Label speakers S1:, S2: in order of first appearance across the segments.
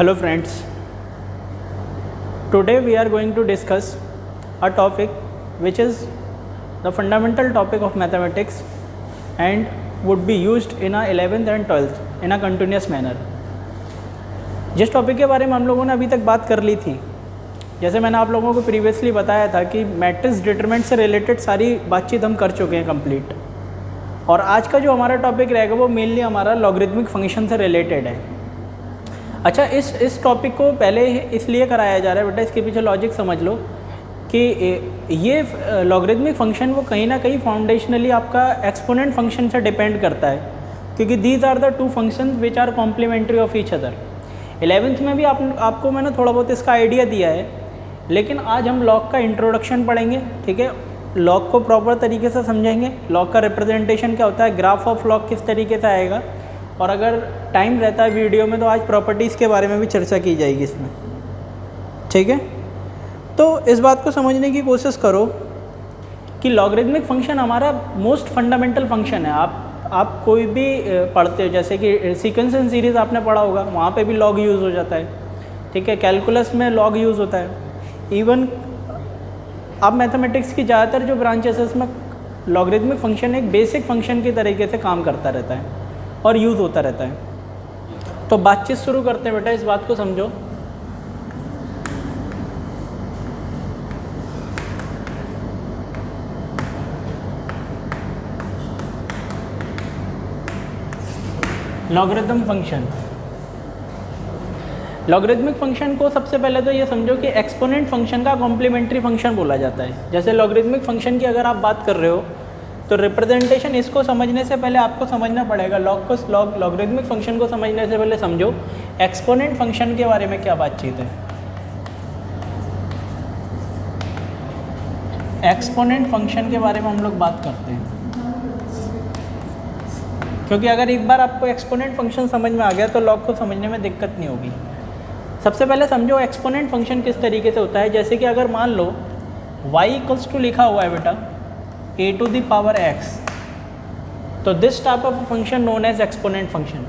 S1: Hello friends, today we are going to discuss a topic which is the fundamental topic of mathematics and would be used in a 11th and 12th in a continuous manner. जिस topic के बारे में हम लोगों ने अभी तक बात कर ली थी, जैसे मैंने आप लोगों को प्रीवियसली बताया था कि मैट्रिक्स डिटरमिनेंट से रिलेटेड सारी बातचीत हम कर चुके हैं कंप्लीट, और आज का जो हमारा टॉपिक रहेगा वो मेनली हमारा लॉगरिथमिक फंक्शन से रिलेटेड है। अच्छा, इस टॉपिक को पहले इसलिए कराया जा रहा है बेटा, इसके पीछे लॉजिक समझ लो कि ये लॉगरिथमिक फंक्शन वो कहीं ना कहीं फाउंडेशनली आपका एक्सपोनेंट फंक्शन से डिपेंड करता है, क्योंकि these are the two functions which are complementary of each other. 11th में भी आपको मैंने थोड़ा बहुत इसका आइडिया दिया है, लेकिन आज हम लॉग का इंट्रोडक्शन पढ़ेंगे, ठीक है। लॉग को प्रॉपर तरीके से समझेंगे, लॉग का रिप्रेजेंटेशन क्या होता है, ग्राफ ऑफ लॉग किस तरीके से आएगा, और अगर टाइम रहता है वीडियो में तो आज प्रॉपर्टीज़ के बारे में भी चर्चा की जाएगी इसमें, ठीक है। तो इस बात को समझने की कोशिश करो कि लॉगरिथमिक फंक्शन हमारा मोस्ट फंडामेंटल फंक्शन है। आप कोई भी पढ़ते हो, जैसे कि सीक्वेंस एंड सीरीज़ आपने पढ़ा होगा, वहाँ पे भी लॉग यूज़ हो जाता है, ठीक है। कैलकुलस में लॉग यूज़ होता है। इवन अब मैथमेटिक्स की ज़्यादातर जो ब्रांचेस है उसमें लॉगरिथमिक फंक्शन एक बेसिक फंक्शन की तरीके से काम करता रहता है और यूज़ होता रहता है। तो बातचीत शुरू करते हैं बेटा, इस बात को समझो। लॉगरिथम फंक्शन, लॉगरिथमिक फंक्शन को सबसे पहले तो ये समझो कि एक्सपोनेंट फंक्शन का कॉम्प्लीमेंट्री फंक्शन बोला जाता है। जैसे लॉगरिथमिक फंक्शन की अगर आप बात कर रहे हो तो रिप्रेजेंटेशन, इसको समझने से पहले आपको समझना पड़ेगा लॉगरिथमिक फंक्शन को समझने से पहले समझो एक्सपोनेंट फंक्शन के बारे में क्या बातचीत है। एक्सपोनेंट फंक्शन के बारे में हम लोग बात करते हैं, क्योंकि अगर एक बार आपको एक्सपोनेंट फंक्शन समझ में आ गया तो लॉग को समझने में दिक्कत नहीं होगी। सबसे पहले समझो एक्सपोनेंट फंक्शन किस तरीके से होता है। जैसे कि अगर मान लो y = लिखा हुआ है बेटा a⁴x, तो this type of function known as exponent function.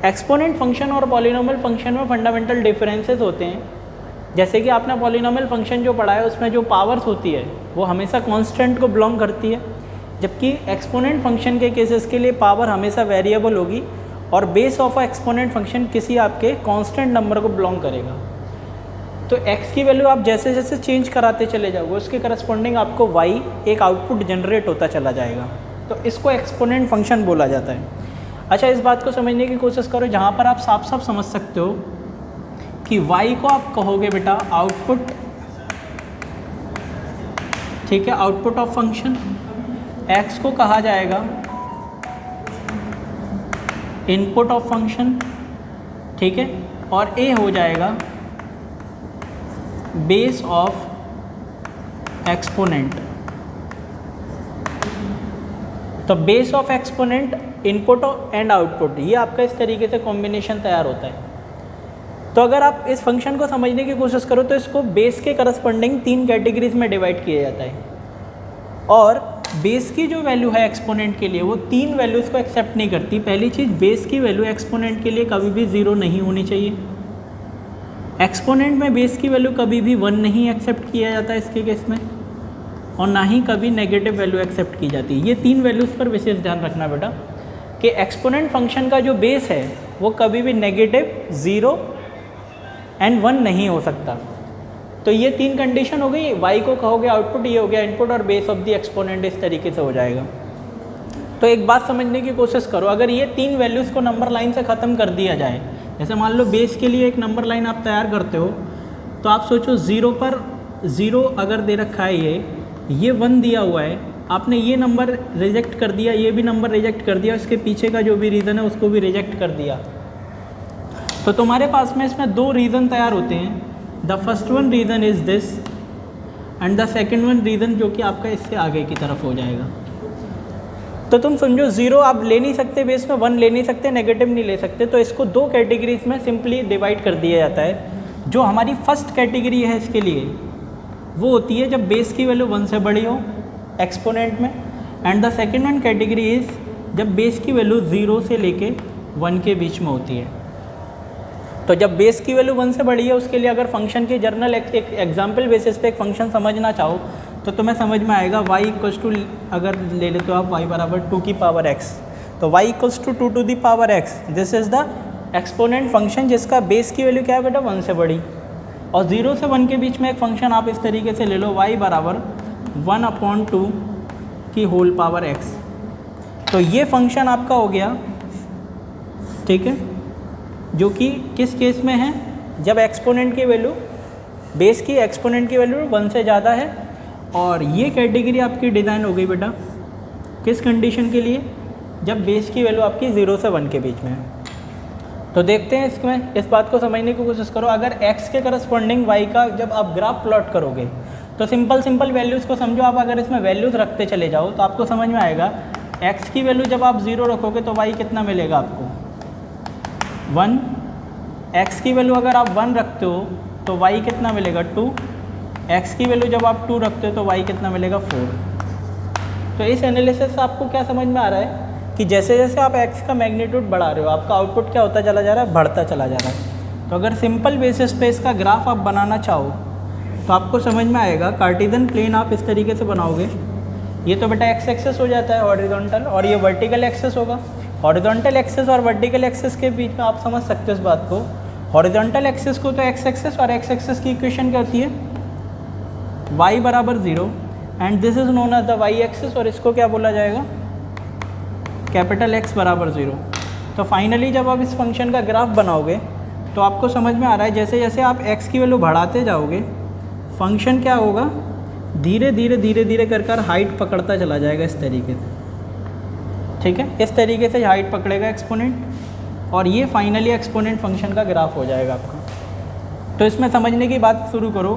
S1: Exponent function और पॉलिनोमियल फंक्शन में फंडामेंटल डिफरेंसेस होते हैं। जैसे कि आपने पॉलिनोमियल फंक्शन जो पढ़ा है उसमें जो पावर्स होती है वो हमेशा कांस्टेंट को बिलोंग करती है, जबकि एक्सपोनेंट फंक्शन के केसेस के लिए पावर हमेशा वेरिएबल होगी और बेस ऑफ एक्सपोनेंट फंक्शन किसी आपके कांस्टेंट नंबर को बिलोंग करेगा। तो x की वैल्यू आप जैसे जैसे चेंज कराते चले जाओगे उसके करस्पॉन्डिंग आपको y एक आउटपुट जनरेट होता चला जाएगा, तो इसको एक्सपोनेंट फंक्शन बोला जाता है। अच्छा, इस बात को समझने की कोशिश करो, जहाँ पर आप साफ साफ समझ सकते हो कि y को आप कहोगे बेटा आउटपुट, ठीक है, आउटपुट ऑफ फंक्शन। x को कहा जाएगा इनपुट ऑफ फंक्शन, ठीक है, और a हो जाएगा बेस ऑफ एक्सपोनेंट। तो base of exponent, input and output, ये आपका इस तरीके से कॉम्बिनेशन तैयार होता है। तो अगर आप इस फंक्शन को समझने की कोशिश करो तो इसको बेस के करस्पॉन्डिंग 3 कैटेगरीज में डिवाइड किया जाता है, और बेस की जो वैल्यू है एक्सपोनेंट के लिए वो 3 वैल्यूज़ को एक्सेप्ट नहीं करती। पहली चीज़, बेस की वैल्यू एक्सपोनेंट के लिए कभी भी 0 नहीं होनी चाहिए। एक्सपोनेंट में बेस की वैल्यू कभी भी 1 नहीं एक्सेप्ट किया जाता है इसके केस में, और ना ही कभी नेगेटिव वैल्यू एक्सेप्ट की जाती है। ये 3 वैल्यूज़ पर विशेष ध्यान रखना बेटा कि एक्सपोनेंट फंक्शन का जो बेस है वो कभी भी नेगेटिव, 0 एंड 1 नहीं हो सकता। तो ये 3 कंडीशन हो गई। y को कहोगे आउटपुट, ये हो गया इनपुट, और बेस ऑफ द एक्सपोनेंट इस तरीके से हो जाएगा। तो एक बात समझने की कोशिश करो, अगर ये 3 वैल्यूज़ को नंबर लाइन से ख़त्म कर दिया जाए, जैसे मान लो बेस के लिए एक नंबर लाइन आप तैयार करते हो, तो आप सोचो 0 पर 0 अगर दे रखा है, ये 1 दिया हुआ है, आपने ये नंबर रिजेक्ट कर दिया, ये भी नंबर रिजेक्ट कर दिया, इसके पीछे का जो भी रीज़न है उसको भी रिजेक्ट कर दिया, तो तुम्हारे पास में इसमें 2 रीज़न तैयार होते हैं। The first one reason is this and the second one reason जो कि आपका इससे आगे की तरफ हो जाएगा। तो तुम समझो 0 आप ले नहीं सकते बेस में, 1 ले नहीं सकते, नेगेटिव नहीं ले सकते, तो इसको 2 कैटेगरीज में सिंपली डिवाइड कर दिया जाता है। जो हमारी फर्स्ट कैटेगरी है इसके लिए वो होती है जब बेस की वैल्यू 1 से बड़ी हो एक्सपोनेंट में, and the second one category is जब बेस की वैल्यू 0 से लेके 1 के बीच में होती है। तो जब बेस की वैल्यू 1 से बड़ी है उसके लिए अगर फंक्शन की जर्नल एक एग्जाम्पल बेसिस पे एक फंक्शन समझना चाहो तो तुम्हें समझ में आएगा y इक्वल्स टू, अगर ले लेते हो आप y बराबर 2 की पावर x, तो y equals to 2 to the power x, this is the exponent function जिसका बेस की वैल्यू क्या है बेटा 1 से बड़ी। और 0 से 1 के बीच में एक फंक्शन आप इस तरीके से ले लो y बराबर 1/2 की होल पावर x, तो ये फंक्शन आपका हो गया, ठीक है, जो कि किस केस में है, जब एक्सपोनेंट की वैल्यू, बेस की एक्सपोनेंट की वैल्यू 1 से ज़्यादा है। और ये कैटेगरी आपकी डिज़ाइन हो गई बेटा किस कंडीशन के लिए, जब बेस की वैल्यू आपकी 0 से 1 के बीच में है। तो देखते हैं इसमें, इस बात को समझने की कोशिश करो। अगर x के करस्पॉन्डिंग y का जब आप ग्राफ प्लॉट करोगे तो सिंपल वैल्यूज़ को समझो आप, अगर इसमें वैल्यूज़ रखते चले जाओ तो आपको समझ में आएगा x की वैल्यू जब आप 0 रखोगे तो y कितना मिलेगा आपको 1, x की वैल्यू अगर आप 1 रखते हो तो y कितना मिलेगा 2, x की वैल्यू जब आप 2 रखते हो तो y कितना मिलेगा 4। तो इस एनालिसिस से आपको क्या समझ में आ रहा है कि जैसे जैसे आप x का मैग्नीट्यूड बढ़ा रहे हो आपका आउटपुट क्या होता चला जा रहा है, बढ़ता चला जा रहा है। तो अगर सिंपल बेसिस पे इसका ग्राफ आप बनाना चाहो तो आपको समझ में आएगा, कार्टेशियन प्लेन आप इस तरीके से बनाओगे, ये तो बेटा x एक्सेस हो जाता है हॉरिजॉन्टल, और ये वर्टिकल एक्सेस होगा। हॉरिजॉन्टल एक्सेस और वर्टिकल एक्सेस के बीच में आप समझ सकते हो इस बात को, हॉरिजॉन्टल एक्सेस को तो x एक्सेस, और x एक्सेस की इक्वेशन क्या होती है y बराबर 0, and this is known as the y axis, और इसको क्या बोला जाएगा कैपिटल X बराबर 0। तो फाइनली जब आप इस फंक्शन का ग्राफ बनाओगे तो आपको समझ में आ रहा है जैसे जैसे आप x की वैल्यू बढ़ाते जाओगे फंक्शन क्या होगा, धीरे धीरे कर हाइट पकड़ता चला जाएगा इस तरीके से, ठीक है, इस तरीके से हाइट पकड़ेगा एक्सपोनेंट, और ये फाइनली एक्सपोनेंट फंक्शन का ग्राफ हो जाएगा आपका। तो इसमें समझने की बात शुरू करो,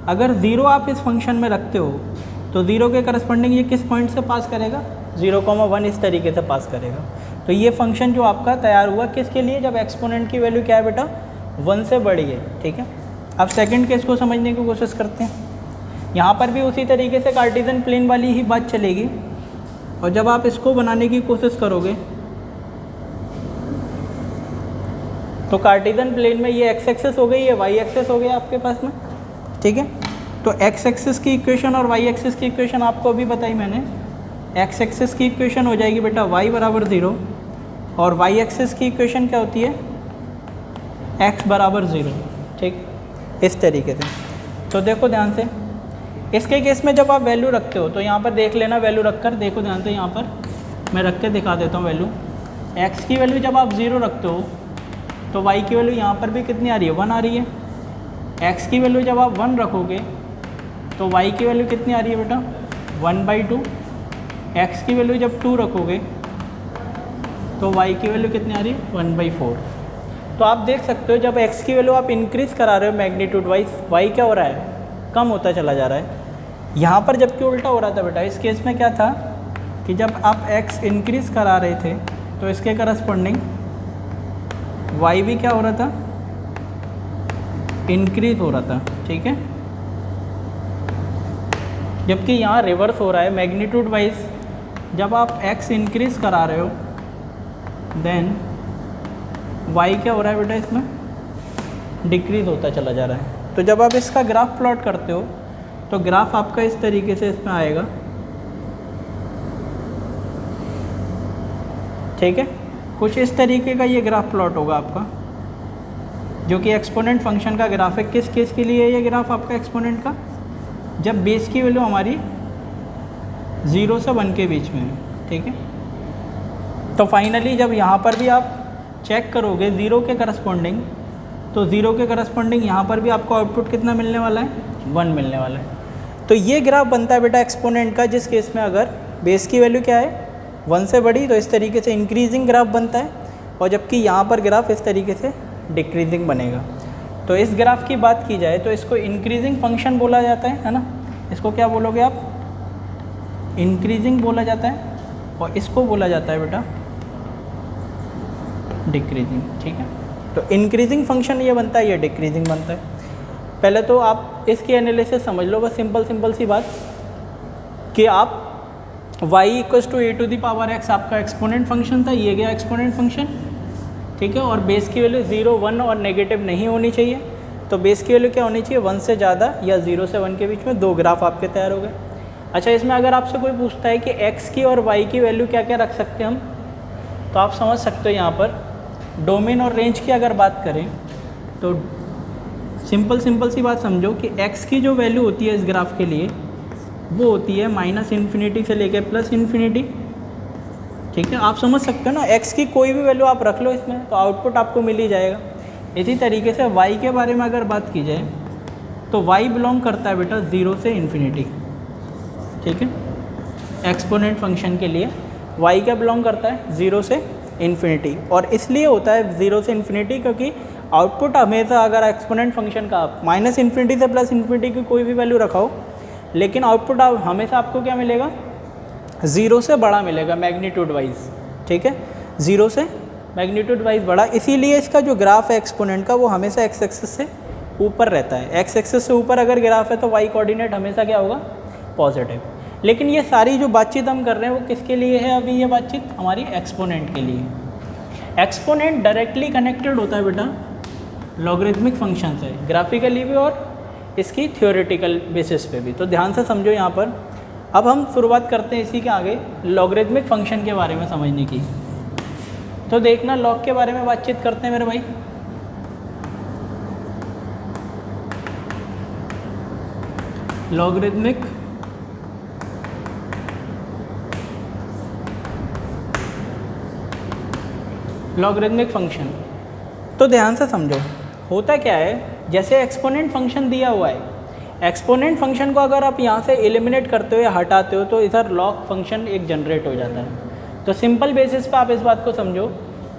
S1: अगर 0 आप इस फंक्शन में रखते हो तो 0 के करस्पॉन्डिंग ये किस पॉइंट से पास करेगा, 0,1 इस तरीके से पास करेगा। तो ये फंक्शन जो आपका तैयार हुआ किसके लिए, जब एक्सपोनेंट की वैल्यू क्या है बेटा 1 से बड़ी है, ठीक है। अब सेकंड केस को समझने की कोशिश करते हैं। यहाँ पर भी उसी तरीके से कार्टेशियन प्लेन वाली ही बात चलेगी, और जब आप इसको बनाने की कोशिश करोगे तो कार्टेशियन प्लेन में ये x एक्सेस हो गई, ये y एक्सेस हो गया आपके पास में, ठीक है। तो x एक्सेस की इक्वेशन और y एक्सेस की इक्वेशन आपको अभी बताई मैंने। x एक्सेस की इक्वेशन हो जाएगी बेटा y बराबर 0, और y एक्सेस की इक्वेशन क्या होती है x बराबर 0, ठीक, इस तरीके से। तो देखो ध्यान से, इसके केस में जब आप वैल्यू रखते हो तो यहाँ पर देख लेना, वैल्यू रखकर देखो ध्यान से, यहाँ पर मैं रख के दिखा देता हूँ वैल्यू। x की वैल्यू जब आप 0 रखते हो तो y की वैल्यू यहाँ पर भी कितनी आ रही है 1 आ रही है। x की वैल्यू जब आप 1 रखोगे तो y की वैल्यू कितनी आ रही है बेटा 1/2। x की वैल्यू जब 2 रखोगे तो y की वैल्यू कितनी आ रही है 1/4। तो आप देख सकते हो जब x की वैल्यू आप इंक्रीज़ करा रहे हो मैग्नीट्यूड वाइज, y क्या हो रहा है कम होता चला जा रहा है। यहाँ पर जबकि उल्टा हो रहा था बेटा, इस केस में क्या था कि जब आप x इंक्रीज़ करा रहे थे तो इसके करस्पॉन्डिंग y भी क्या हो रहा था इंक्रीज हो रहा था, ठीक है। जबकि यहाँ रिवर्स हो रहा है मैग्नीट्यूड वाइज, जब आप x इंक्रीज करा रहे हो देन y क्या हो रहा है बेटा इसमें डिक्रीज होता चला जा रहा है। तो जब आप इसका ग्राफ प्लॉट करते हो तो ग्राफ आपका इस तरीके से इसमें आएगा, ठीक है, कुछ इस तरीके का ये ग्राफ प्लॉट होगा आपका, जो कि एक्सपोनेंट फंक्शन का ग्राफ है। किस केस के लिए ये ग्राफ आपका एक्सपोनेंट का, जब बेस की वैल्यू हमारी 0 से 1 के बीच में है, ठीक है। तो फाइनली जब यहाँ पर भी आप चेक करोगे 0 के करस्पॉन्डिंग, तो 0 के करस्पॉन्डिंग यहाँ पर भी आपको आउटपुट कितना मिलने वाला है 1 मिलने वाला है। तो ये ग्राफ बनता है बेटा एक्सपोनेंट का, जिस केस में अगर बेस की वैल्यू क्या है 1 से बड़ी, तो इस तरीके से इंक्रीजिंग ग्राफ बनता है, और जबकि यहाँ पर ग्राफ इस तरीके से डिक्रीजिंग बनेगा। तो इस ग्राफ की बात की जाए तो इसको इंक्रीजिंग फंक्शन बोला जाता है ना, इसको क्या बोलोगे आप इंक्रीजिंग बोला जाता है, और इसको बोला जाता है बेटा डिक्रीजिंग, ठीक है। तो इंक्रीजिंग फंक्शन ये बनता है, ये डिक्रीजिंग बनता है। पहले तो आप इसकी एनालिसिस समझ लो, बस सिंपल सी बात कि आप y = a⁴ आपका एक्सपोनेंट फंक्शन था, ये गया एक्सपोनेंट फंक्शन, ठीक है, और बेस की वैल्यू 0, 1 और नेगेटिव नहीं होनी चाहिए। तो बेस की वैल्यू क्या होनी चाहिए, 1 से ज़्यादा या 0 से 1 के बीच में। 2 ग्राफ आपके तैयार हो गए। अच्छा, इसमें अगर आपसे कोई पूछता है कि x की और y की वैल्यू क्या क्या रख सकते हैं हम, तो आप समझ सकते हो यहाँ पर डोमेन और रेंज की अगर बात करें तो सिंपल सी बात समझो कि x की जो वैल्यू होती है इस ग्राफ के लिए वो होती है -∞ से लेकर +∞। ठीक है, आप समझ सकते हो ना, x की कोई भी वैल्यू आप रख लो इसमें तो आउटपुट आपको मिल ही जाएगा। इसी तरीके से y के बारे में अगर बात की जाए तो y बिलोंग करता है बेटा 0 से ∞। ठीक है, एक्सपोनेंट फंक्शन के लिए y क्या बिलोंग करता है 0 से ∞, और इसलिए होता है 0 से ∞ क्योंकि आउटपुट हमेशा अगर एक्सपोनेंट फंक्शन का आप -∞ से +∞ की कोई भी वैल्यू रखाओ, लेकिन आउटपुट हमेशा आपको क्या मिलेगा, 0 से बड़ा मिलेगा मैग्नीट्यूड वाइज। ठीक है, 0 से मैग्नीट्यूड वाइज बड़ा, इसीलिए इसका जो ग्राफ है एक्सपोनेंट का वो हमेशा एक्स एक्सिस से ऊपर रहता है। एक्स एक्सिस से ऊपर अगर ग्राफ है तो वाई कोऑर्डिनेट हमेशा क्या होगा, पॉजिटिव। लेकिन ये सारी जो बातचीत हम कर रहे हैं वो किसके लिए है, अभी ये बातचीत हमारी एक्सपोनेंट के लिए। एक्सपोनेंट डायरेक्टली कनेक्टेड होता है बेटा लॉगरिथमिक फंक्शन से, ग्राफिकली भी और इसकी थ्योरेटिकल बेसिस पे भी। तो ध्यान से समझो यहाँ पर। अब हम शुरुआत करते हैं इसी के आगे लॉगरिथमिक फंक्शन के बारे में समझने की। तो देखना, लॉग के बारे में बातचीत करते हैं मेरे भाई। लॉगरिथमिक फंक्शन, तो ध्यान से समझो होता क्या है। जैसे एक्सपोनेंट फंक्शन दिया हुआ है, एक्सपोनेंट फंक्शन को अगर आप यहाँ से एलिमिनेट करते हो या हटाते हो तो इधर लॉग फंक्शन एक जनरेट हो जाता है। तो सिंपल बेसिस पे आप इस बात को समझो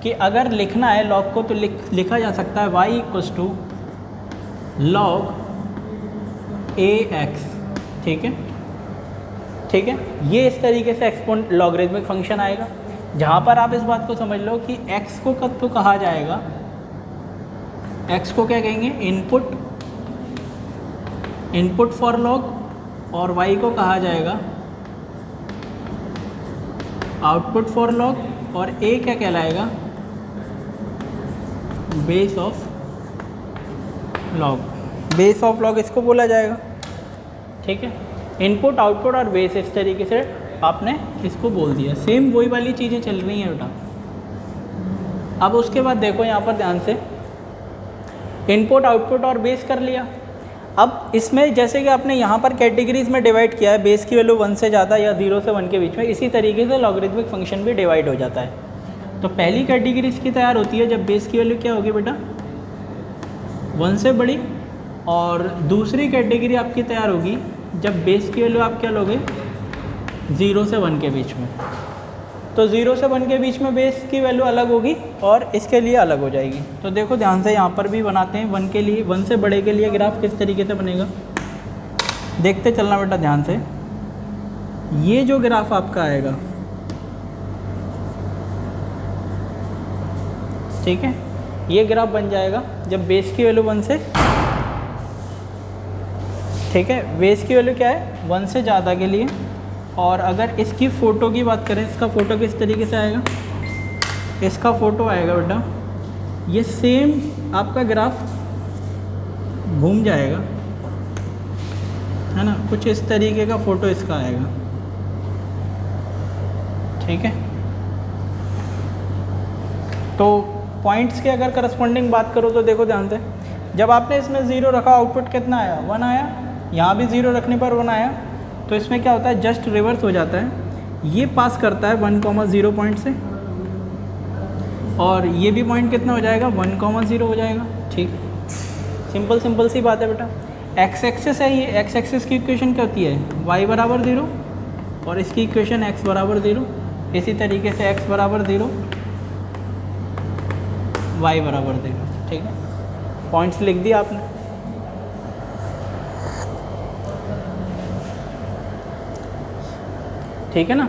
S1: कि अगर लिखना है लॉग को तो लिखा जा सकता है y = log ax। ठीक है, ठीक है, ये इस तरीके से एक्सपोनेंट लॉगरिथमिक फंक्शन आएगा, जहाँ पर आप इस बात को समझ लो कि x को कब तो कहा जाएगा, x को क्या कहेंगे, इनपुट फॉर लॉग, और y को कहा जाएगा आउटपुट फॉर लॉग, और a क्या कहलाएगा, base of log. Base of log इसको बोला जाएगा। ठीक है, इनपुट, आउटपुट और बेस, इस तरीके से आपने इसको बोल दिया। सेम वही वाली चीज़ें चल रही हैं बेटा। अब उसके बाद देखो यहाँ पर ध्यान से, इनपुट, आउटपुट और बेस कर लिया। अब इसमें जैसे कि आपने यहाँ पर कैटेगरीज में डिवाइड किया है, बेस की वैल्यू 1 से ज़्यादा या 0 से 1 के बीच में, इसी तरीके से लॉगरिथमिक फंक्शन भी डिवाइड हो जाता है। तो पहली कैटेगरी इसकी तैयार होती है जब बेस की वैल्यू क्या होगी बेटा, 1 से बड़ी, और दूसरी कैटेगरी आपकी तैयार होगी जब बेस की वैल्यू आप क्या लोगे, 0 से 1 के बीच में। तो 0 से 1 के बीच में बेस की वैल्यू अलग होगी और इसके लिए अलग हो जाएगी। तो देखो ध्यान से यहाँ पर भी बनाते हैं 1 के लिए, 1 से बड़े के लिए ग्राफ किस तरीके से बनेगा, देखते चलना बेटा ध्यान से। ये जो ग्राफ आपका आएगा, ठीक है, ये ग्राफ बन जाएगा जब बेस की वैल्यू 1 से, ठीक है, बेस की वैल्यू क्या है 1 से ज़्यादा के लिए। और अगर इसकी फ़ोटो की बात करें, इसका फ़ोटो किस तरीके से आएगा, इसका फ़ोटो आएगा बेटा, ये सेम आपका ग्राफ घूम जाएगा, है ना, कुछ इस तरीके का फ़ोटो इसका आएगा। ठीक है, तो पॉइंट्स के अगर करस्पॉन्डिंग बात करो तो देखो ध्यान से, जब आपने इसमें 0 रखा आउटपुट कितना आया, 1 आया, यहाँ भी 0 रखने पर 1 आया। तो इसमें क्या होता है, जस्ट रिवर्स हो जाता है, ये पास करता है 1,0 पॉइंट से, और ये भी पॉइंट कितना हो जाएगा, 1,0 हो जाएगा। ठीक, सिंपल सी बात है बेटा। एक्स एक्सिस है, ये एक्स एक्सिस की इक्वेशन क्या होती है, y = 0, और इसकी इक्वेशन x = 0। इसी तरीके से x = 0, y = 0। ठीक है, पॉइंट्स लिख दिया आपने। ठीक है ना,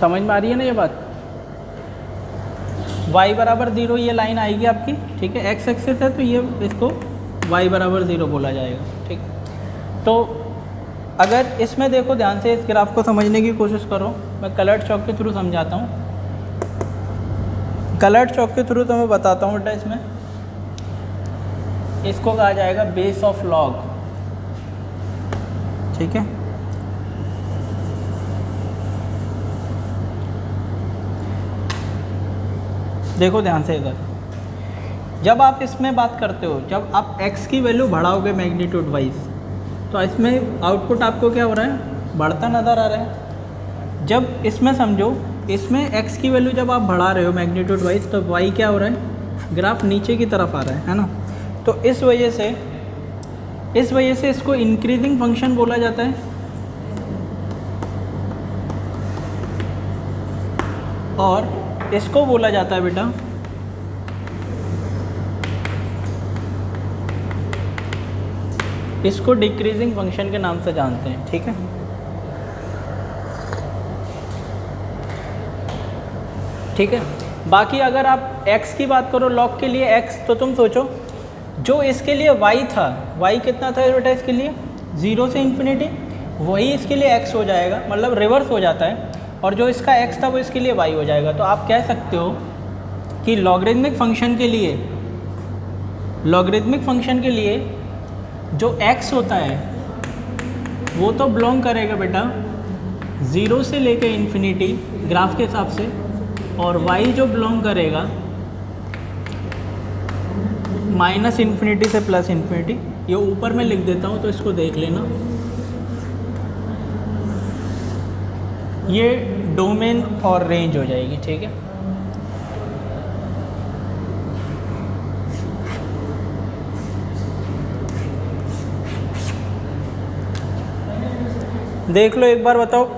S1: समझ में आ रही है ना ये बात। y = 0 ये लाइन आएगी आपकी। ठीक है, x एक्सिस है तो ये इसको y = 0 बोला जाएगा। ठीक, तो अगर इसमें देखो ध्यान से, इस ग्राफ को समझने की कोशिश करो, मैं कलर्ड चॉक के थ्रू समझाता हूँ। कलर्ड चौक के थ्रू तो मैं बताता हूँ बेटा, इसमें इसको कहा जाएगा बेस ऑफ लॉग, ठीक है। देखो ध्यान से इधर, जब आप इसमें बात करते हो, जब आप x की वैल्यू बढ़ाओगे मैग्नीट्यूड वाइज, तो इसमें आउटपुट आपको क्या हो रहा है, बढ़ता नज़र आ रहा है। जब इसमें समझो, इसमें x की वैल्यू जब आप बढ़ा रहे हो मैग्नीट्यूड वाइज, तो y क्या हो रहा है, ग्राफ नीचे की तरफ आ रहा है ना। तो इस वजह से इसको इंक्रीजिंग फंक्शन बोला जाता है, और इसको बोला जाता है बेटा इसको डिक्रीजिंग फंक्शन के नाम से जानते हैं, ठीक है। ठीक है, बाकी अगर आप x की बात करो, लॉग के लिए x, तो तुम सोचो जो इसके लिए y था, y कितना था बेटा इसके लिए, 0 से इन्फिनिटी, वही इसके लिए x हो जाएगा, मतलब रिवर्स हो जाता है, और जो इसका x था वो इसके लिए y हो जाएगा। तो आप कह सकते हो कि लॉगरिथमिक फंक्शन के लिए जो x होता है वो तो बिलोंग करेगा बेटा 0 से लेकर इन्फिनिटी ग्राफ के हिसाब से, और y जो बिलोंग करेगा -इन्फिनिटी से +इन्फिनिटी। ये ऊपर में लिख देता हूँ तो इसको देख लेना, ये डोमेन और रेंज हो जाएगी, ठीक है। देख लो एक बार, बताओ,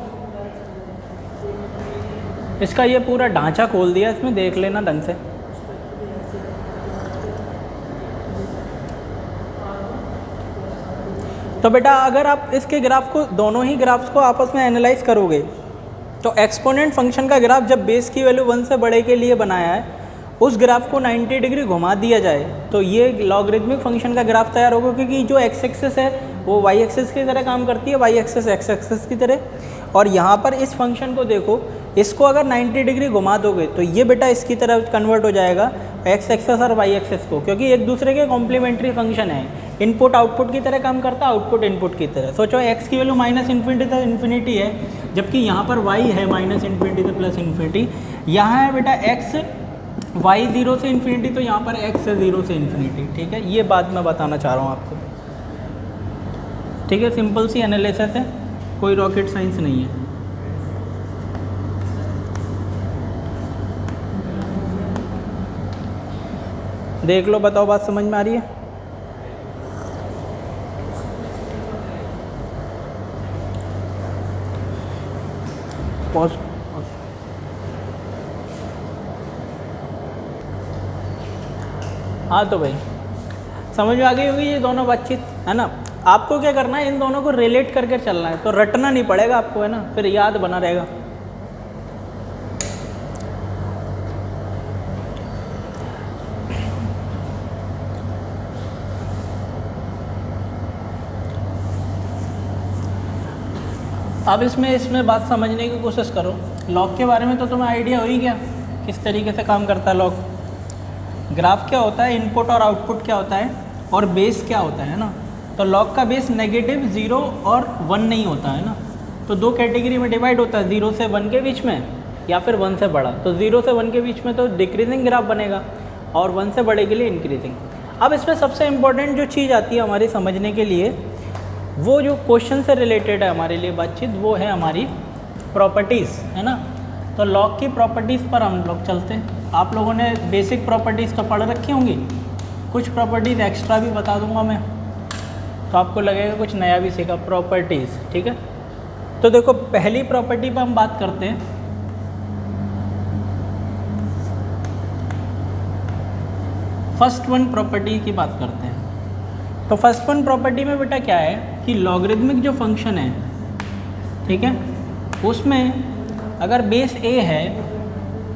S1: इसका ये पूरा ढांचा खोल दिया, इसमें देख लेना ढंग से। तो बेटा अगर आप इसके ग्राफ को, दोनों ही ग्राफ्स को आपस में एनालाइज करोगे, तो एक्सपोनेंट फंक्शन का ग्राफ जब बेस की वैल्यू 1 से बड़े के लिए बनाया है, उस ग्राफ को 90 डिग्री घुमा दिया जाए तो ये लॉगरिथमिक फंक्शन का ग्राफ तैयार होगा, क्योंकि जो एक्स एक्सिस है वो वाई एक्सिस की तरह काम करती है, वाई एक्सिस एक्स एक्सिस की तरह। और यहाँ पर इस फंक्शन को देखो, इसको अगर 90 डिग्री घुमा दोगे तो ये बेटा इसकी तरह कन्वर्ट हो जाएगा एक्स एक्सिस और वाई एक्सिस को, क्योंकि एक दूसरे के कॉम्प्लीमेंट्री फंक्शन है। इनपुट आउटपुट की तरह काम करता है, आउटपुट इनपुट की तरह। सोचो एक्स की वैल्यू -इन्फिनिटी से इन्फिनिटी है, जबकि यहाँ पर वाई है -इन्फिनिटी से +इन्फिनिटी। यहाँ है बेटा एक्स वाई 0 से इन्फिनिटी, तो यहाँ पर एक्स है 0 से इन्फिनिटी, ठीक है। ये बात मैं बताना चाह रहा हूँ आपको, ठीक है। सिंपल सी एनालिसिस है, कोई रॉकेट साइंस नहीं है। देख लो, बताओ बात समझ में आ रही है? पॉज। हाँ तो भाई समझ में आ गई होगी ये दोनों बातचीत, है ना। आपको क्या करना है, इन दोनों को रिलेट करके चलना है, तो रटना नहीं पड़ेगा आपको, है ना, फिर याद बना रहेगा। अब इसमें बात समझने की कोशिश करो। लॉग के बारे में तो तुम्हें आइडिया हो ही गया किस तरीके से काम करता है लॉग। ग्राफ क्या होता है, इनपुट और आउटपुट क्या होता है, और बेस क्या होता है ना। तो लॉग का बेस नेगेटिव 0 और 1 नहीं होता है ना। तो दो कैटेगरी में डिवाइड होता है, 0 से 1 के बीच में या फिर 1 से बड़ा। तो 0 से 1 के बीच में तो डिक्रीजिंग ग्राफ बनेगा, और 1 से बड़े के लिए इंक्रीजिंग। अब इसमें सबसे इम्पोर्टेंट जो चीज़ आती है हमारी समझने के लिए, वो जो क्वेश्चन से रिलेटेड है हमारे लिए बातचीत, वो है हमारी प्रॉपर्टीज़, है ना। तो लॉग की प्रॉपर्टीज़ पर हम लोग चलते हैं। आप लोगों ने बेसिक प्रॉपर्टीज़ तो पढ़ रखी होंगी, कुछ प्रॉपर्टीज़ एक्स्ट्रा भी बता दूंगा मैं, तो आपको लगेगा कुछ नया भी सीखा। प्रॉपर्टीज़, ठीक है। तो देखो, पहली प्रॉपर्टी पर हम बात करते हैं। फर्स्ट वन प्रॉपर्टी की बात करते हैं। तो फर्स्ट वन प्रॉपर्टी में बेटा क्या है कि लॉगरिथमिक जो फंक्शन है, ठीक है, उसमें अगर बेस a है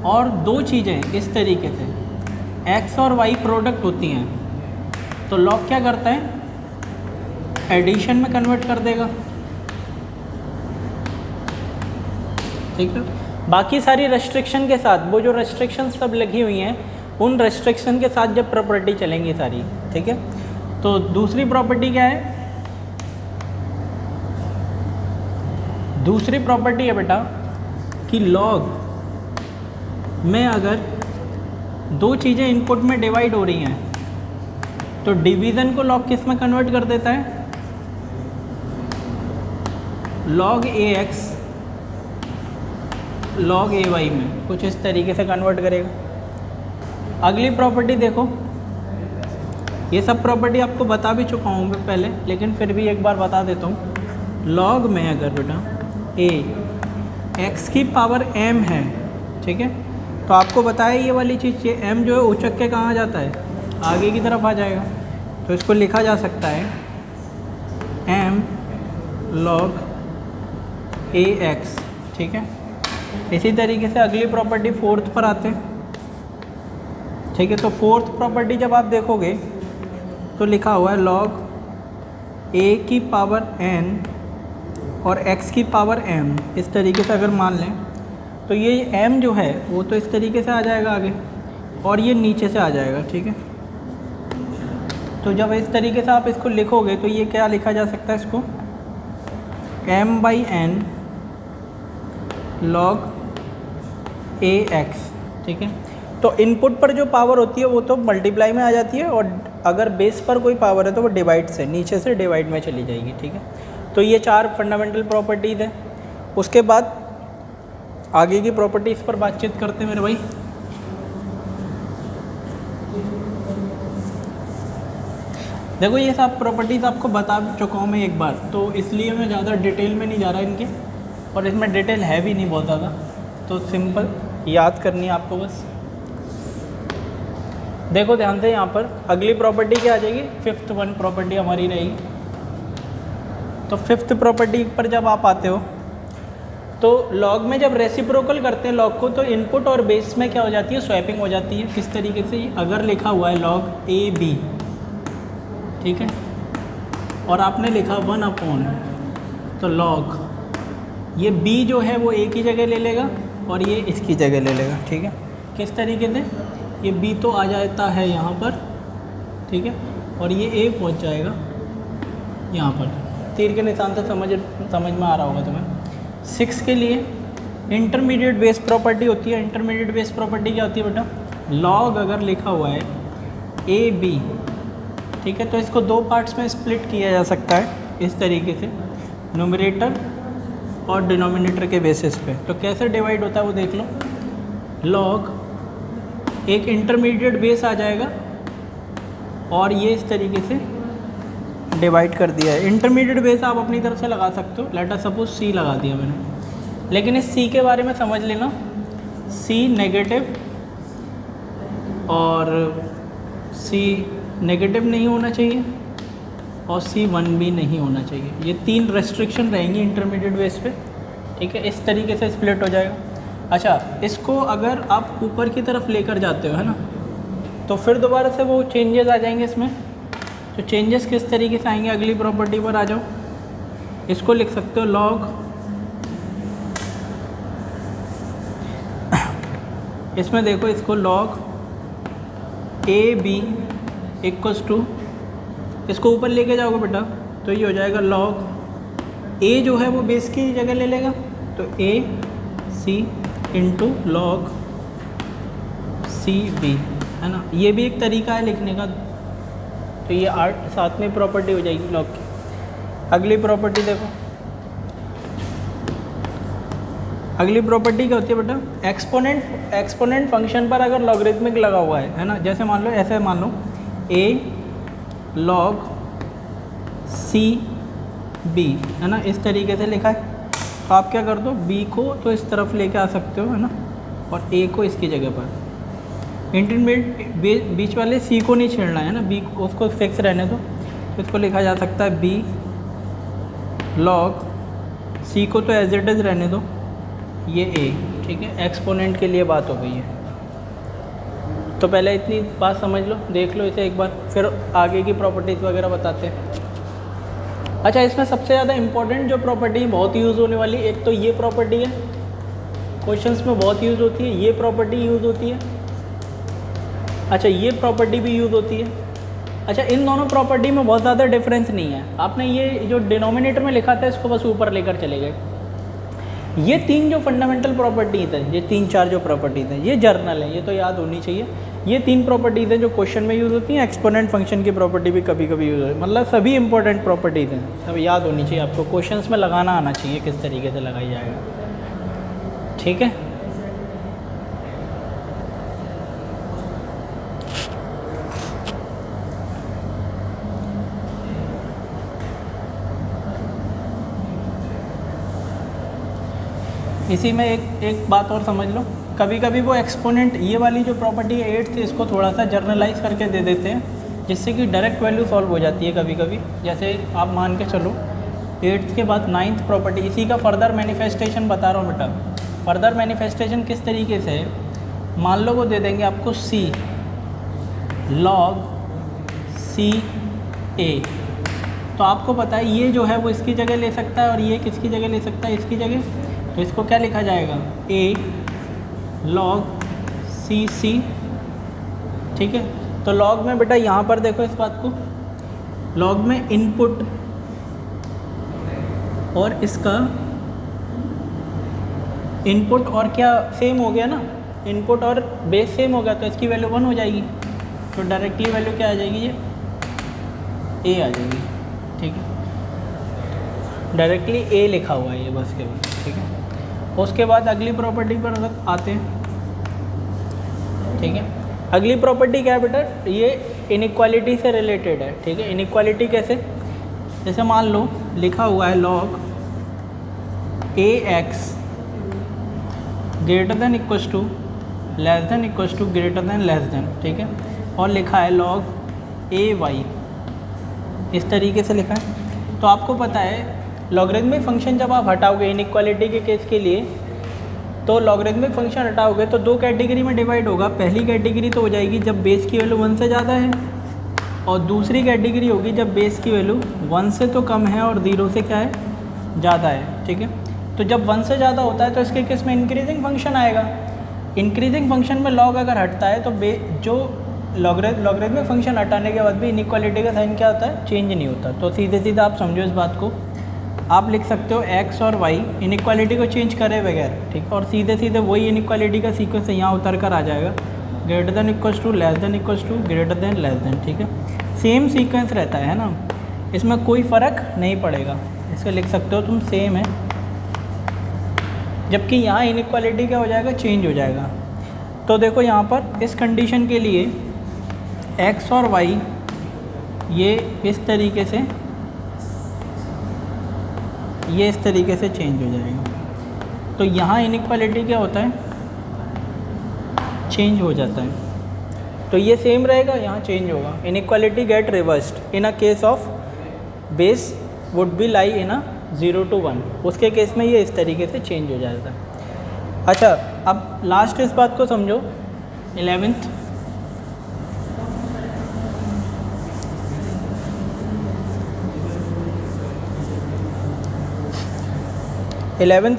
S1: और दो चीज़ें इस तरीके से x और y प्रोडक्ट होती हैं, तो लॉग क्या करता है, एडिशन में कन्वर्ट कर देगा, ठीक है। बाकी सारी रेस्ट्रिक्शन के साथ, वो जो रेस्ट्रिक्शन सब लगी हुई हैं उन रेस्ट्रिक्शन के साथ जब प्रॉपर्टी चलेंगी सारी, ठीक है। तो दूसरी प्रॉपर्टी क्या है, दूसरी प्रॉपर्टी है बेटा कि लॉग में अगर दो चीज़ें इनपुट में डिवाइड हो रही हैं तो डिवीज़न को लॉग किस में कन्वर्ट कर देता है, लॉग ए एक्स लॉग ए वाई में, कुछ इस तरीके से कन्वर्ट करेगा। अगली प्रॉपर्टी देखो, ये सब प्रॉपर्टी आपको बता भी चुका हूँ मैं पहले, लेकिन फिर भी एक बार बता देता हूँ। लॉग में अगर बेटा ए एक्स की पावर m है, ठीक है, तो आपको बताया ये वाली चीज़, ये m जो है उचक के कहाँ जाता है, आगे की तरफ आ जाएगा। तो इसको लिखा जा सकता है m log ए एक्स, ठीक है। इसी तरीके से अगली प्रॉपर्टी फोर्थ पर आते हैं, ठीक है। तो फोर्थ प्रॉपर्टी जब आप देखोगे तो लिखा हुआ है log a की पावर n और x की पावर m, इस तरीके से अगर मान लें तो ये m जो है वो तो इस तरीके से आ जाएगा आगे और ये नीचे से आ जाएगा, ठीक है। तो जब इस तरीके से आप इसको लिखोगे तो ये क्या लिखा जा सकता है, इसको m/n log ए एक्स, ठीक है। तो इनपुट पर जो पावर होती है वो तो मल्टीप्लाई में आ जाती है और अगर बेस पर कोई पावर है तो वो डिवाइड से, नीचे से डिवाइड में चली जाएगी, ठीक है। तो ये चार फंडामेंटल प्रॉपर्टीज़ हैं। उसके बाद आगे की प्रॉपर्टीज़ पर बातचीत करते हैं मेरे भाई। देखो ये सब प्रॉपर्टीज़ आपको बता चुका हूँ मैं एक बार, तो इसलिए मैं ज़्यादा डिटेल में नहीं जा रहा इनके, और इसमें डिटेल है भी नहीं बहुत ज़्यादा, तो सिंपल याद करनी है आपको बस। देखो ध्यान से, यहाँ पर अगली प्रॉपर्टी क्या आ जाएगी, फिफ्थ वन प्रॉपर्टी हमारी रहेगी। तो फिफ्थ प्रॉपर्टी पर जब आप आते हो तो लॉग में जब रेसिप्रोकल करते हैं लॉग को, तो इनपुट और बेस में क्या हो जाती है, स्वैपिंग हो जाती है। किस तरीके से, अगर लिखा हुआ है लॉग ए बी, ठीक है, और आपने लिखा 1/, तो लॉग ये b जो है वो a की जगह ले लेगा और ये इसकी जगह ले लेगा, ठीक है। किस तरीके से, ये b तो आ जाता है यहाँ पर, ठीक है, और ये a पहुँच जाएगा यहाँ पर। तीर के निशान से समझ में आ रहा होगा तुम्हें। 6 के लिए इंटरमीडिएट बेस प्रॉपर्टी होती है। इंटरमीडिएट बेस प्रॉपर्टी क्या होती है बेटा, लॉग अगर लिखा हुआ है ए बी, ठीक है, तो इसको दो पार्ट्स में स्प्लिट किया जा सकता है इस तरीके से, न्यूमरेटर और डिनोमिनेटर के बेसिस पे। तो कैसे डिवाइड होता है वो देख लो। लॉग एक इंटरमीडिएट बेस आ जाएगा और ये इस तरीके से डिवाइड कर दिया है। इंटरमीडिएट बेस आप अपनी तरफ से लगा सकते हो, लेट अस सपोज सी लगा दिया मैंने, लेकिन इस सी के बारे में समझ लेना, सी नेगेटिव और सी नेगेटिव नहीं होना चाहिए और C1 भी नहीं होना चाहिए। ये तीन रेस्ट्रिक्शन रहेंगी इंटरमीडिएट बेस पे, ठीक है। इस तरीके से स्प्लिट हो जाएगा। अच्छा, इसको अगर आप ऊपर की तरफ लेकर जाते हो, है ना, तो फिर दोबारा से वो चेंजेस आ जाएंगे इसमें। तो चेंजेस किस तरीके से आएंगे, अगली प्रॉपर्टी पर आ जाओ। इसको लिख सकते हो लॉग, इसमें देखो इसको log a b equals to, इसको ऊपर लेके जाओगे बेटा तो ये हो जाएगा लॉग ए जो है वो बेस की जगह ले लेगा, तो ए सी इंटू लॉग सी बी, है ना। ये भी एक तरीका है लिखने का। तो ये 7वीं प्रॉपर्टी हो जाएगी लॉग की। अगली प्रॉपर्टी देखो, अगली प्रॉपर्टी क्या होती है बेटा, एक्सपोनेंट फंक्शन पर अगर लॉगरिथमिक लगा हुआ है ना, जैसे मान लो, ऐसे मान लो ए लॉग सी बी, है ना, इस तरीके से लिखा है। तो आप क्या कर दो, b को तो इस तरफ लेके आ सकते हो, है ना, और a को इसकी जगह पर। इंटरमीडिएट बीच वाले c को नहीं छेड़ना है ना, b उसको फिक्स रहने दो। तो इसको लिखा जा सकता है b लॉग c को तो एज इट इज़ रहने दो, ये a, ठीक है। एक्सपोनेंट के लिए बात हो गई है। तो पहले इतनी बात समझ लो, देख लो इसे एक बार, फिर आगे की प्रॉपर्टीज़ वगैरह बताते हैं। अच्छा, इसमें सबसे ज़्यादा इम्पोर्टेंट जो प्रॉपर्टी बहुत यूज़ होने वाली, एक तो ये प्रॉपर्टी है, क्वेश्चंस में बहुत यूज़ होती है, ये प्रॉपर्टी यूज़ होती है। अच्छा, ये प्रॉपर्टी भी यूज़ होती है। अच्छा, इन दोनों प्रॉपर्टी में बहुत ज़्यादा डिफरेंस नहीं है। आपने ये जो डिनोमिनेटर में लिखा था इसको बस ऊपर लेकर चले गए। ये तीन जो फंडामेंटल प्रॉपर्टीज़ हैं, ये 3-4 जो प्रॉपर्टीज़ हैं, ये जर्नल है, ये तो याद होनी चाहिए। ये 3 प्रॉपर्टीज़ हैं जो क्वेश्चन में यूज़ होती हैं। एक्सपोनेंट फंक्शन की प्रॉपर्टी भी कभी कभी यूज़ होती है। मतलब सभी इंपॉर्टेंट प्रॉपर्टीज़ हैं, सब याद होनी चाहिए आपको। क्वेश्चंस में लगाना आना चाहिए किस तरीके से लगाई जाएगा। ठीक है, इसी में एक बात और समझ लो, कभी कभी वो एक्सपोनेंट ये वाली जो प्रॉपर्टी है 8th, इसको थोड़ा सा जर्नलाइज करके दे देते हैं जिससे कि डायरेक्ट वैल्यू सॉल्व हो जाती है कभी कभी। जैसे आप मान के चलो 8th के बाद 9th प्रॉपर्टी, इसी का फर्दर मैनिफेस्टेशन बता रहा हूँ बेटा। फर्दर मैनिफेस्टेशन किस तरीके से है, मान लो वो दे देंगे आपको c log c a, तो आपको पता है ये जो है वो इसकी जगह ले सकता है और ये किसकी जगह ले सकता है, इसकी जगह। तो इसको क्या लिखा जाएगा, a log c c। ठीक है, तो log में बेटा यहाँ पर देखो इस बात को, log में इनपुट और इसका इनपुट और क्या सेम हो गया ना, इनपुट और बेस सेम हो गया, तो इसकी वैल्यू 1 हो जाएगी। तो डायरेक्टली वैल्यू क्या आ जाएगी, ये a आ जाएगी। ठीक है, डायरेक्टली a लिखा हुआ है ये बस केवल। ठीक है, उसके बाद अगली प्रॉपर्टी पर आते हैं। ठीक है, अगली प्रॉपर्टी क्या है बेटा, ये इनइक्वालिटी से रिलेटेड है। ठीक है, इनइक्वालिटी कैसे, जैसे मान लो लिखा हुआ है log ax greater than equals to less than equals to greater than less than. ठीक है, और लिखा है log ay, इस तरीके से लिखा है। तो आपको पता है लॉगरिथमिक फंक्शन जब आप हटाओगे इनइक्वालिटी के केस के लिए, तो लॉगरिथमिक फंक्शन हटाओगे तो 2 कैटेगरी में डिवाइड होगा। पहली कैटेगरी तो हो जाएगी जब बेस की वैल्यू 1 से ज़्यादा है, और दूसरी कैटेगरी होगी जब बेस की वैल्यू 1 से तो कम है और 0 से क्या है, ज़्यादा है। ठीक है, तो जब 1 से ज़्यादा होता है तो इसके केस में इंक्रीजिंग फंक्शन आएगा। इंक्रीजिंग फंक्शन में लॉग अगर हटता है तो जो लॉगरिथमिक फंक्शन हटाने के बाद भी इनइक्वालिटी का साइन क्या होता है, चेंज नहीं होता। तो सीधे सीधे आप समझो इस बात को, आप लिख सकते हो x और y इनइक्वालिटी को चेंज करे बगैर। ठीक, और सीधे सीधे वही इनइक्वालिटी का सीक्वेंस यहाँ उतर कर आ जाएगा, greater than equals to less than equals to greater than less than. ठीक है, सेम सीक्वेंस रहता है ना, इसमें कोई फ़र्क नहीं पड़ेगा। इसको लिख सकते हो तुम सेम है, जबकि यहाँ इनइक्वालिटी क्या हो जाएगा, चेंज हो जाएगा। तो देखो यहाँ पर इस कंडीशन के लिए x और y ये इस तरीके से चेंज हो जाएगा। तो यहाँ इनइक्वालिटी क्या होता है, चेंज हो जाता है। तो ये सेम रहेगा, यहाँ चेंज होगा। Inequality get reversed in a case of base would be lie in a 0 to 1, उसके केस में ये इस तरीके से चेंज हो जाता है। अच्छा, अब लास्ट इस बात को समझो, 11th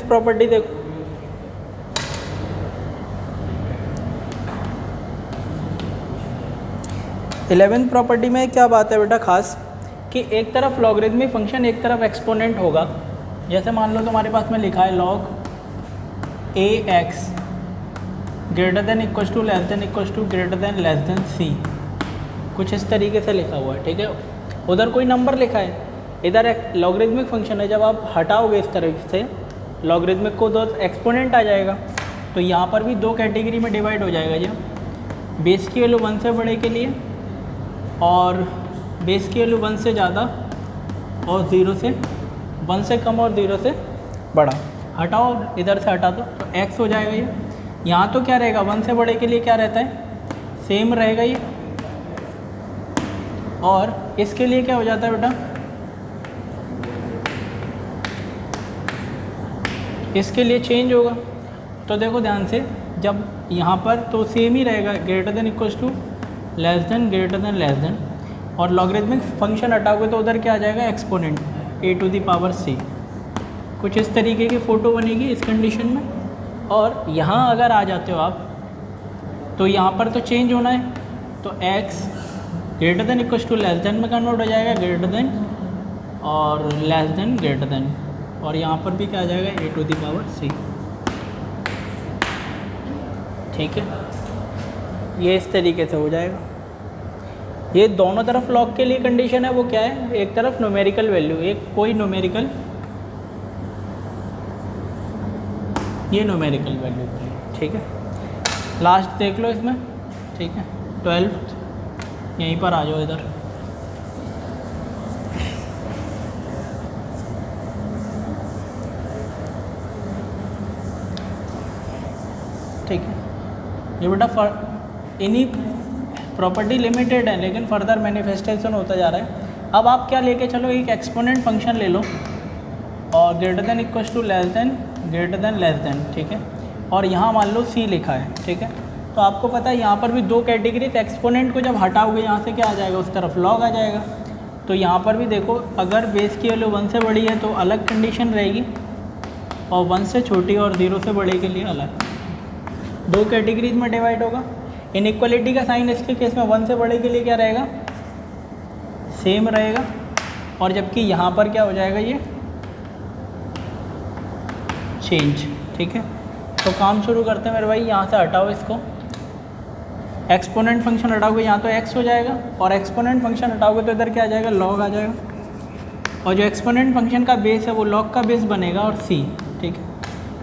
S1: प्रॉपर्टी देखो। इलेवेंथ प्रॉपर्टी में क्या बात है बेटा खास, कि एक तरफ लॉगरिथमिक फंक्शन एक तरफ एक्सपोनेंट होगा। जैसे मान लो तुम्हारे पास में लिखा है log ax greater than equals to less than equals to greater than less than c, कुछ इस तरीके से लिखा हुआ है। ठीक है, उधर कोई नंबर लिखा है, इधर एक लॉगरिथमिक फंक्शन है। जब आप हटाओगे इस तरफ से लॉगरिथमिक को तो एक्सपोनेंट आ जाएगा। तो यहाँ पर भी 2 कैटेगरी में डिवाइड हो जाएगा, ये बेस की वैल्यू 1 से बड़े के लिए और बेस की वैल्यू 1 से ज़्यादा और 0 से 1 से कम और 0 से बड़ा। हटाओ, इधर से हटा दो तो x हो जाएगा ये। यहाँ तो क्या रहेगा, 1 से बड़े के लिए क्या रहता है, सेम रहेगा ये, और इसके लिए क्या हो जाता है बेटा, इसके लिए चेंज होगा। तो देखो ध्यान से, जब यहाँ पर तो सेम ही रहेगा, greater than equals to less than greater than less than, और लॉगरिथमिक फंक्शन हटाओगे तो उधर क्या आ जाएगा, exponent a to the power c। कुछ इस तरीके की फ़ोटो बनेगी इस कंडीशन में। और यहाँ अगर आ जाते हो आप तो यहाँ पर तो चेंज होना है, तो x greater than equal to less than में कन्वर्ट हो जाएगा, ग्रेटर देन और लेस देन ग्रेटर देन, और यहाँ पर भी क्या आ जाएगा a⁻c। ठीक है, ये इस तरीके से हो जाएगा। ये दोनों तरफ लॉग के लिए कंडीशन है, वो क्या है, एक तरफ न्यूमेरिकल वैल्यू, एक कोई न्यूमेरिकल, ये न्यूमेरिकल वैल्यू। ठीक है, लास्ट देख लो इसमें। ठीक है, 12 यहीं पर आ जाओ इधर। ठीक है, ये बेटा इन्हीं प्रॉपर्टी लिमिटेड है, लेकिन फर्दर मैनिफेस्टेशन होता जा रहा है। अब आप क्या लेके चलो, एक एक्सपोनेंट फंक्शन ले लो और greater than equal to less than, greater than less than. ठीक है, और यहाँ मान लो c लिखा है। ठीक है, तो आपको पता है यहाँ पर भी दो कैटेगरी, एक्सपोनेंट को जब हटाओगे यहाँ से क्या आ जाएगा, उस तरफ लॉग आ जाएगा। तो यहाँ पर भी देखो, अगर बेस की वैल्यू 1 से बड़ी है तो अलग कंडीशन रहेगी, और 1 से छोटी और 0 से बड़े के लिए अलग, दो कैटेगरीज में डिवाइड होगा। इनइक्वालिटी का साइन इसके केस में 1 से बड़े के लिए क्या रहेगा, सेम रहेगा, और जबकि यहाँ पर क्या हो जाएगा, ये चेंज। ठीक है, तो काम शुरू करते हैं मेरे भाई। यहाँ से हटाओ इसको, एक्सपोनेंट फंक्शन हटाओगे यहाँ तो x हो जाएगा, और एक्सपोनेंट फंक्शन हटाओगे तो इधर क्या आ जाएगा, लॉग आ जाएगा, और जो एक्सपोनेंट फंक्शन का बेस है वो लॉग का बेस बनेगा और c। ठीक है,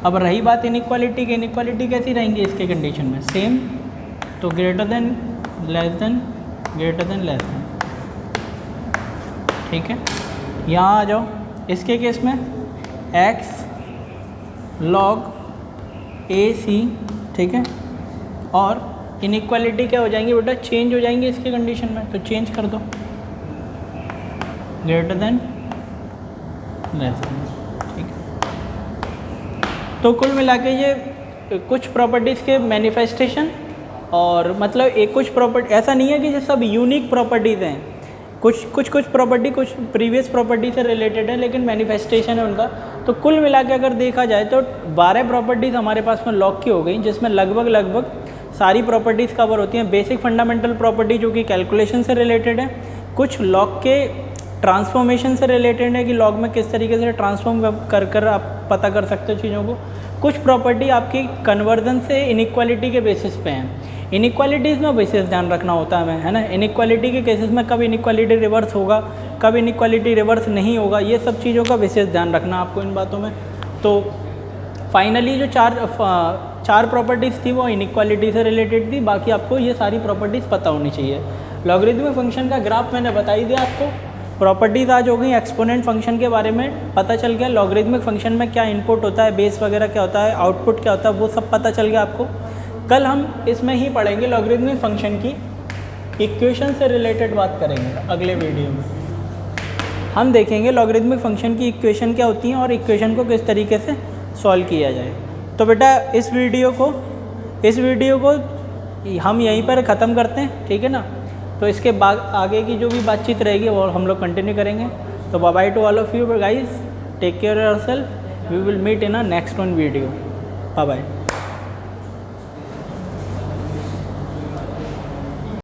S1: अब रही बात इनइक्वालिटी की, इनइक्वालिटी कैसी रहेंगी इसके कंडीशन में, सेम, तो greater than less than, greater than less than. ठीक है, यहाँ आ जाओ, इसके केस में x log ac। ठीक है, और इनइक्वालिटी क्या हो जाएंगी बेटा, चेंज हो जाएंगे इसके कंडीशन में, तो चेंज कर दो, ग्रेटर देन लेस देन। ठीक है, तो कुल मिला के ये कुछ प्रॉपर्टीज़ के मैनिफेस्टेशन, और मतलब एक कुछ प्रॉपर्टी, ऐसा नहीं है कि ये सब यूनिक प्रॉपर्टीज़ हैं, कुछ प्रॉपर्टी कुछ प्रीवियस प्रॉपर्टी से रिलेटेड है, लेकिन मैनिफेस्टेशन है उनका। तो कुल मिला के अगर देखा जाए तो 12 प्रॉपर्टीज़ हमारे पास में लॉग की हो गई, जिसमें लगभग सारी प्रॉपर्टीज़ कवर होती हैं। बेसिक फंडामेंटल प्रॉपर्टी जो कि कैलकुलेशन से रिलेटेड है, कुछ लॉग के ट्रांसफॉर्मेशन से रिलेटेड है कि लॉग में किस तरीके से ट्रांसफॉर्म कर आप पता कर सकते हो चीज़ों को। कुछ प्रॉपर्टी आपकी कन्वर्जन से इनइक्वालिटी के बेसिस पे हैं। इनइक्वालिटीज़ में विशेष ध्यान रखना होता है हमें, है ना। इनइक्वालिटी के केसेस में कब इनइक्वालिटी रिवर्स होगा, कब इनइक्वालिटी रिवर्स नहीं होगा, ये सब चीज़ों का विशेष ध्यान रखना आपको इन बातों में। तो फाइनली जो चार प्रॉपर्टीज़ थी वो इनइक्वालिटी से रिलेटेड थी, बाकी आपको ये सारी प्रॉपर्टीज़ पता होनी चाहिए। लॉगरिथमिक फंक्शन का ग्राफ मैंने बता ही दिया आपको। प्रॉपर्टीज़ आज हो गई, एक्सपोनेंट फंक्शन के बारे में पता चल गया, लॉगरिथमिक फंक्शन में क्या इनपुट होता है, बेस वगैरह क्या होता है, आउटपुट क्या होता है, वो सब पता चल गया आपको। कल हम इसमें ही पढ़ेंगे लॉगरिथमिक फंक्शन की इक्वेशन से रिलेटेड बात करेंगे। अगले वीडियो में हम देखेंगे लॉगरिथमिक फंक्शन की इक्वेशन क्या होती हैं और इक्वेशन को किस तरीके से सॉल्व किया जाए। तो बेटा इस वीडियो को हम यहीं पर ख़त्म करते हैं, ठीक है ना। तो इसके बाद आगे की जो भी बातचीत रहेगी वो हम लोग कंटिन्यू करेंगे। तो bye bye to all of you guys, take care yourself, we will meet in a next one video. Bye bye.